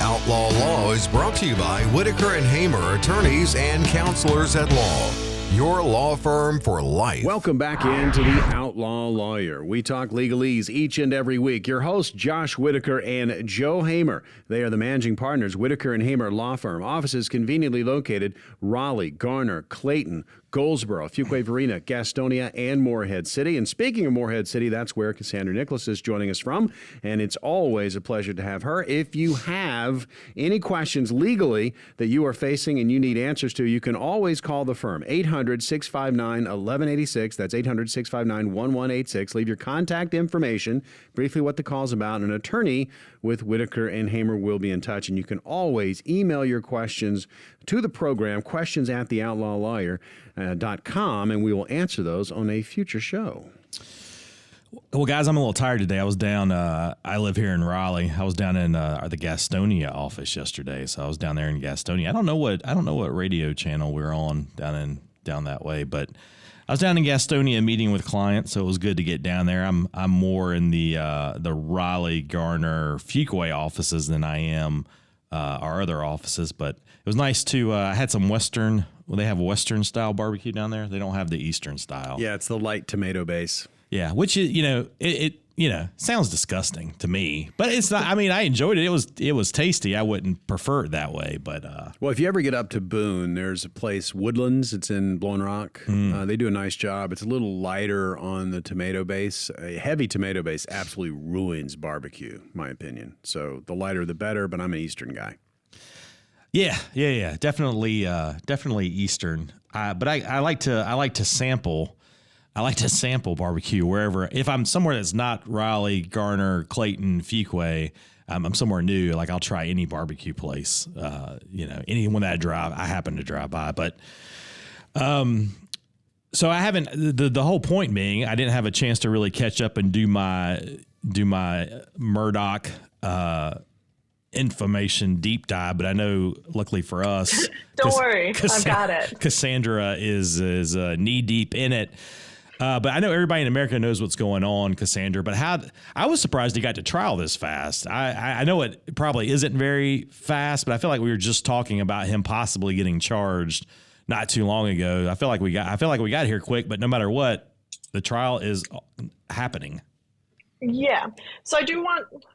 Outlaw Law is brought to you by Whitaker and Hamer, attorneys and counselors at law. Your law firm for life. Welcome back into the Outlaw Lawyer. We talk legalese each and every week. Your hosts, Josh Whitaker and Joe Hamer. They are the managing partners, Whitaker and Hamer Law Firm. Offices conveniently located Raleigh, Garner, Clayton, Goldsboro, Fuquay-Varina, Gastonia, and Morehead City. And speaking of Morehead City, that's where Cassandra Nicholas is joining us from, and it's always a pleasure to have her. If you have any questions legally that you are facing and you need answers to, you can always call the firm, 800-659-1186. That's 800-659-1186. Leave your contact information, briefly what the call's about. An attorney with Whitaker and Hamer will be in touch, and you can always email your questions to the program, questions@theoutlawlawyer.com, and we will answer those on a future show. Well, guys, I'm a little tired today. I was down, I live here in Raleigh. I was down in the Gastonia office yesterday, so I was down there in Gastonia. I don't know what radio channel we're on down that way, but I was down in Gastonia meeting with clients, so it was good to get down there. I'm more in the Raleigh, Garner, Fuquay offices than I am our other offices, but it was nice to I had some Western. Well, they have Western style barbecue down there. They don't have the Eastern style. Yeah, it's the light tomato base. Yeah, which is, it sounds disgusting to me, but it's not. I mean, I enjoyed it. It was tasty. I wouldn't prefer it that way, but well, if you ever get up to Boone, there's a place, Woodlands. It's in Blowing Rock. They do a nice job. It's a little lighter on the tomato base. A heavy tomato base absolutely ruins barbecue, in my opinion. So the lighter the better. But I'm an Eastern guy. Yeah, definitely Eastern. But I like to sample. I like to sample barbecue wherever. If I'm somewhere that's not Raleigh, Garner, Clayton, Fuquay, I'm somewhere new. Like I'll try any barbecue place. Anyone that I happen to drive by. But so I haven't. The whole point being, I didn't have a chance to really catch up and do my Murdaugh information deep dive, but I know, luckily for us, don't worry, I've got it. Cassandra is knee deep in it. But I know everybody in America knows what's going on, Cassandra. But I was surprised he got to trial this fast. I know it probably isn't very fast, but I feel like we were just talking about him possibly getting charged not too long ago. I feel like we got here quick, but no matter what, the trial is happening. Yeah. So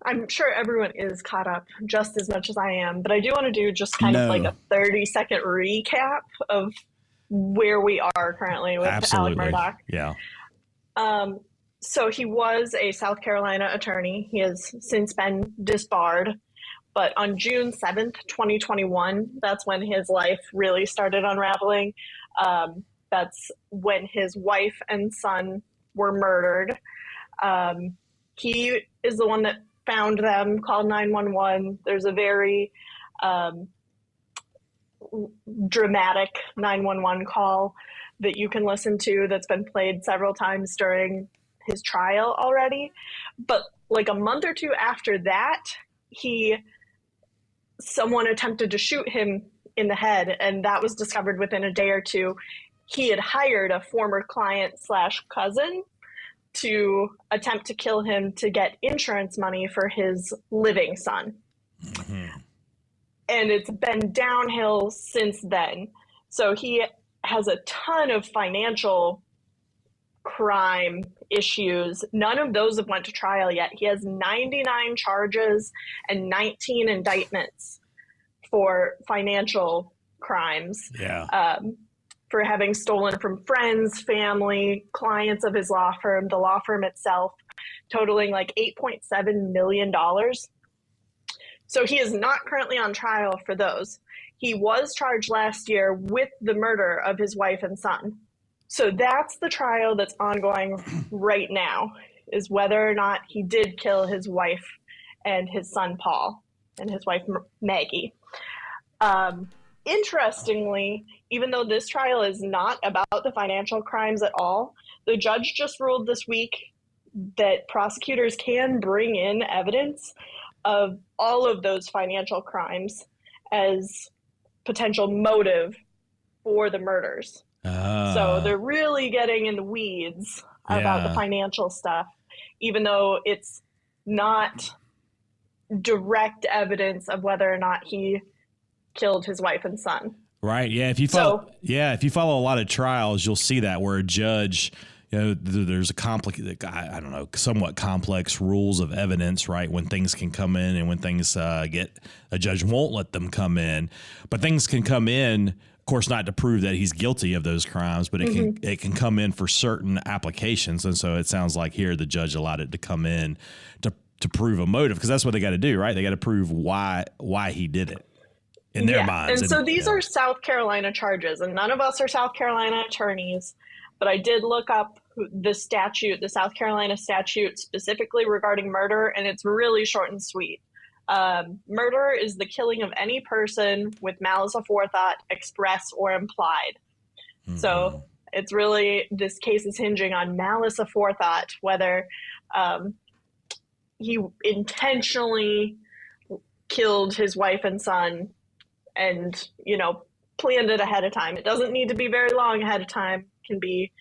I'm sure everyone is caught up just as much as I am, but I do want to do just kind of like a 30-second recap of where we are currently with Alex Murgaugh. Yeah. So he was a South Carolina attorney. He has since been disbarred, but on June 7th, 2021, that's when his life really started unraveling. That's when his wife and son were murdered. He is the one that found them, called 911. There's a very dramatic 911 call that you can listen to that's been played several times during his trial already. But like a month or two after that, someone attempted to shoot him in the head, and that was discovered within a day or two. He had hired a former client / cousin to attempt to kill him to get insurance money for his living son. Mm-hmm. And it's been downhill since then. So he has a ton of financial crime issues. None of those have went to trial yet. He has 99 charges and 19 indictments for financial crimes. Yeah. For having stolen from friends, family, clients of his law firm, the law firm itself, totaling like $8.7 million. So he is not currently on trial for those. He was charged last year with the murder of his wife and son. So that's the trial that's ongoing right now, is whether or not he did kill his wife and his son, Paul, and his wife, Maggie. Interestingly, even though this trial is not about the financial crimes at all, the judge just ruled this week that prosecutors can bring in evidence of all of those financial crimes as potential motive for the murders. So they're really getting in the weeds about the financial stuff, even though it's not direct evidence of whether or not he killed his wife and son. Right. Yeah. If you follow a lot of trials, you'll see that where a judge, there's a somewhat complex rules of evidence, right? When things can come in and when things a judge won't let them come in, but things can come in, of course, not to prove that he's guilty of those crimes, but it can come in for certain applications. And so it sounds like here the judge allowed it to come in to prove a motive, because that's what they got to do, right? They got to prove why he did it in their minds. And so these are South Carolina charges, and none of us are South Carolina attorneys, but I did look up the South Carolina statute specifically regarding murder, and it's really short and sweet. Murder is the killing of any person with malice aforethought, express or implied. Mm-hmm. So it's really, this case is hinging on malice aforethought, whether he intentionally killed his wife and son and, planned it ahead of time. It doesn't need to be very long ahead of time. It can be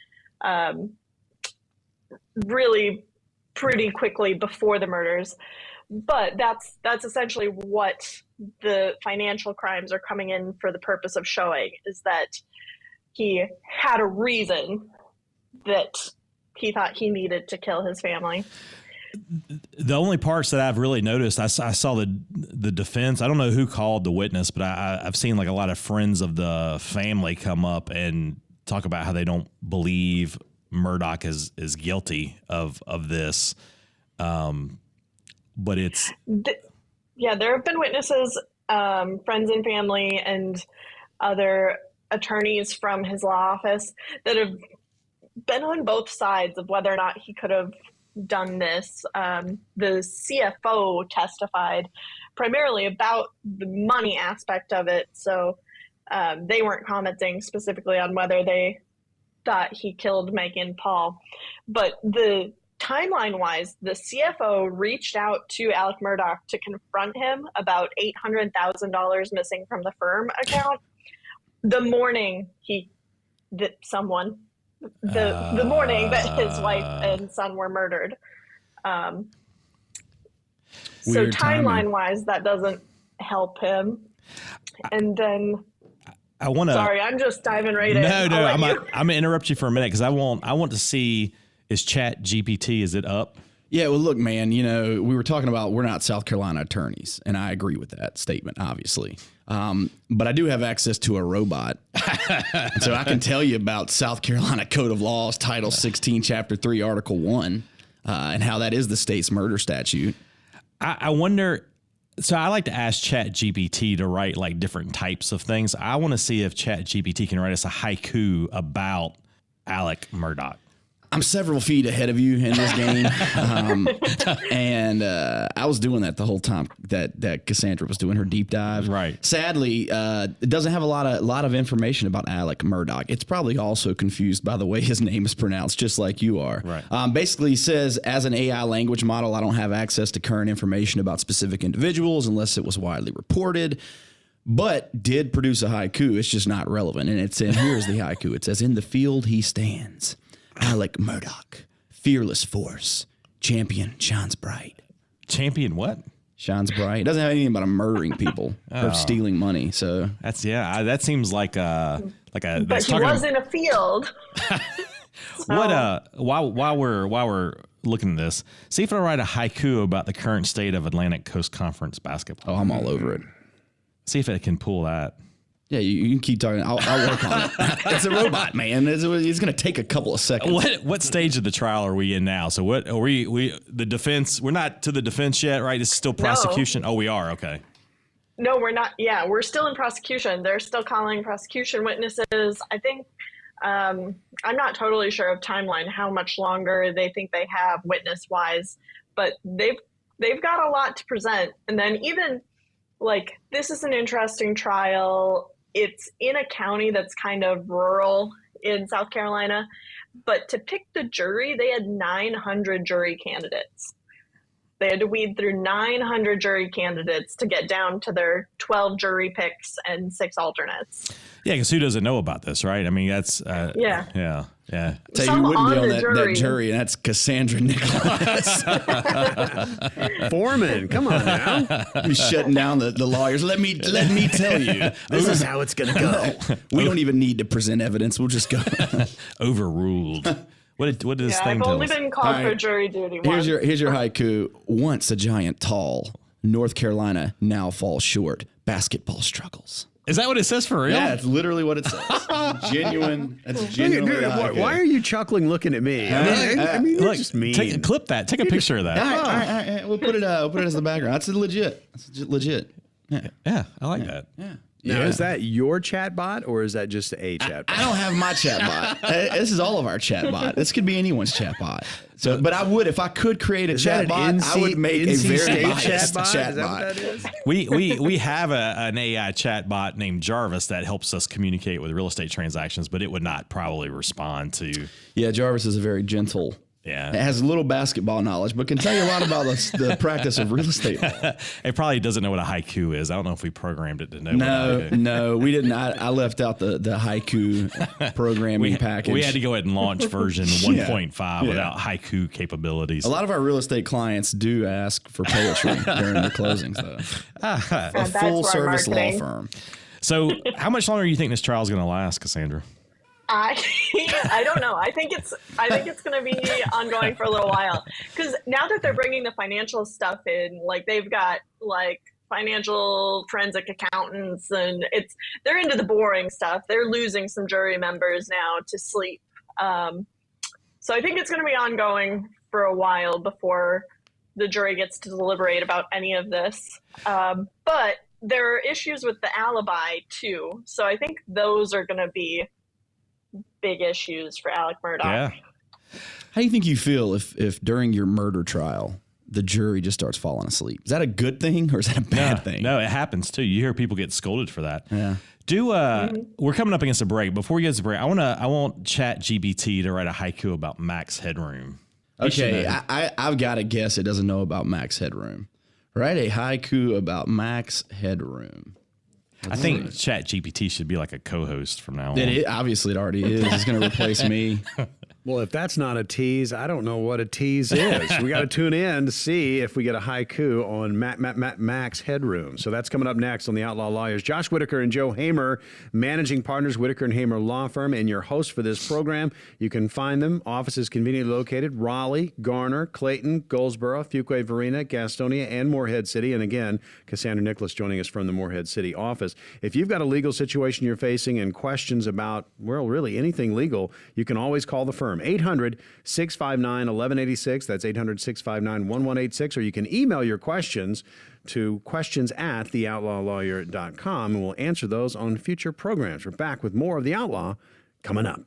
really pretty quickly before the murders. But that's essentially what the financial crimes are coming in for the purpose of showing, is that he had a reason that he thought he needed to kill his family. The only parts that I've really noticed, I saw the defense. I don't know who called the witness, but I've seen like a lot of friends of the family come up and talk about how they don't believe Murdaugh is guilty of this. But it's... there have been witnesses, friends and family and other attorneys from his law office that have been on both sides of whether or not he could have done this. The CFO testified primarily about the money aspect of it, so they weren't commenting specifically on whether they thought he killed Megan Paul. But the timeline-wise, the CFO reached out to Alex Murgaugh to confront him about $800,000 missing from the firm account the morning the morning that his wife and son were murdered. So timeline-wise, that doesn't help him. And then, sorry, I'm just diving right in. No, I'm gonna interrupt you for a minute because I want to see, is Chat GPT, is it up? Yeah, well, look, man, we were talking about we're not South Carolina attorneys, and I agree with that statement, obviously. But I do have access to a robot, so I can tell you about South Carolina Code of Laws, Title 16, Chapter 3, Article 1, and how that is the state's murder statute. I wonder, so I like to ask Chat GPT to write like different types of things. I want to see if Chat GPT can write us a haiku about Alex Murgaugh. I'm several feet ahead of you in this game, and I was doing that the whole time that Cassandra was doing her deep dive. Right. Sadly, it doesn't have a lot of information about Alex Murgaugh. It's probably also confused by the way his name is pronounced, just like you are. Right. Basically, he says, as an AI language model, I don't have access to current information about specific individuals unless it was widely reported. But did produce a haiku. It's just not relevant. And here's the haiku. It says, "In the field he stands, Alex Murgaugh, fearless force, champion shines bright." Champion what? Shines bright. It doesn't have anything about him murdering people or stealing money. So that seems like a. But he was in a field. What? While we're looking at this, see if I write a haiku about the current state of Atlantic Coast Conference basketball. Oh, I'm all over it. See if it can pull that. Yeah, you can keep talking. I'll work on it. It's a robot, man. It's going to take a couple of seconds. What stage of the trial are we in now? So what are we the defense? We're not to the defense yet, right? It's still prosecution. No. Oh, we are. Okay. No, we're not. Yeah, we're still in prosecution. They're still calling prosecution witnesses. I think I'm not totally sure of timeline, how much longer they think they have witness wise, but they've got a lot to present. And then even like, this is an interesting trial. It's in a county that's kind of rural in South Carolina, but to pick the jury, they had 900 jury candidates. They had to weed through 900 jury candidates to get down to their 12 jury picks and 6 alternates. Yeah, because who doesn't know about this, right? I mean, that's yeah. Tell you Some who wouldn't be on on the that jury, and that's Cassandra Nicholas. Foreman, come on now. Be shutting down the lawyers. Let me tell you, This is how it's going to go. we don't even need to present evidence. We'll just go. Overruled. What did this thing I've tell only us? been called for jury duty once. Here's your haiku. Once a giant tall, North Carolina now falls short. Basketball struggles. Is that what it says for real? Yeah, it's literally what it says. Genuine. That's genuinely. Why are you chuckling looking at me? I mean, Look, you're just mean. clip that. Take a picture of that. All right. We'll put it as the background. That's legit. Yeah, I like that. Yeah. Now, is that your chat bot or is that just a chat bot? I don't have my chat bot. This is all of our chat bot. This could be anyone's chat bot. So, but I would, if I could create a chat bot, I would make a very biased chat bot. We have an AI chat bot named Jarvis that helps us communicate with real estate transactions, but it would not probably respond to. Yeah, Jarvis is a very gentle. Yeah, it has little basketball knowledge, but can tell you a lot about the practice of real estate law. It probably doesn't know what a haiku is. I don't know if we programmed it to know. No, we didn't. I left out the haiku programming package. We had to go ahead and launch version 1.5 without haiku capabilities. A lot of our real estate clients do ask for poetry during their closings, though. A full service law firm. So, how much longer do you think this trial is going to last, Cassandra? I don't know. I think it's going to be ongoing for a little while, because now that they're bringing the financial stuff in, like they've got like financial forensic accountants, and they're into the boring stuff. They're losing some jury members now to sleep. So I think it's going to be ongoing for a while before the jury gets to deliberate about any of this. But there are issues with the alibi too. So I think those are going to be big issues for Alex Murgaugh. Yeah. How do you think you feel if during your murder trial the jury just starts falling asleep? Is that a good thing or is that a bad thing? No, it happens too. You hear people get scolded for that. Yeah. We're coming up against a break. Before we get to the break, I want ChatGPT to write a haiku about max headroom. Okay, I've got to guess it doesn't know about max headroom. Write a haiku about max headroom. I think ChatGPT should be like a co-host from now on. Obviously, it already is. It's going to replace me. Well, if that's not a tease, I don't know what a tease is. We got to tune in to see if we get a haiku on Max Headroom. So that's coming up next on the Outlaw Lawyers. Josh Whitaker and Joe Hamer, managing partners, Whitaker and Hamer Law Firm, and your host for this program. You can find them. Offices conveniently located: Raleigh, Garner, Clayton, Goldsboro, Fuquay, Varina, Gastonia, and Morehead City. And again, Cassandra Nicholas joining us from the Morehead City office. If you've got a legal situation you're facing and questions about, well, really anything legal, you can always call the firm. 800-659-1186. That's 800-659-1186. Or you can email your questions to questions@theoutlawlawyer.com, and we'll answer those on future programs. We're back with more of The Outlaw coming up.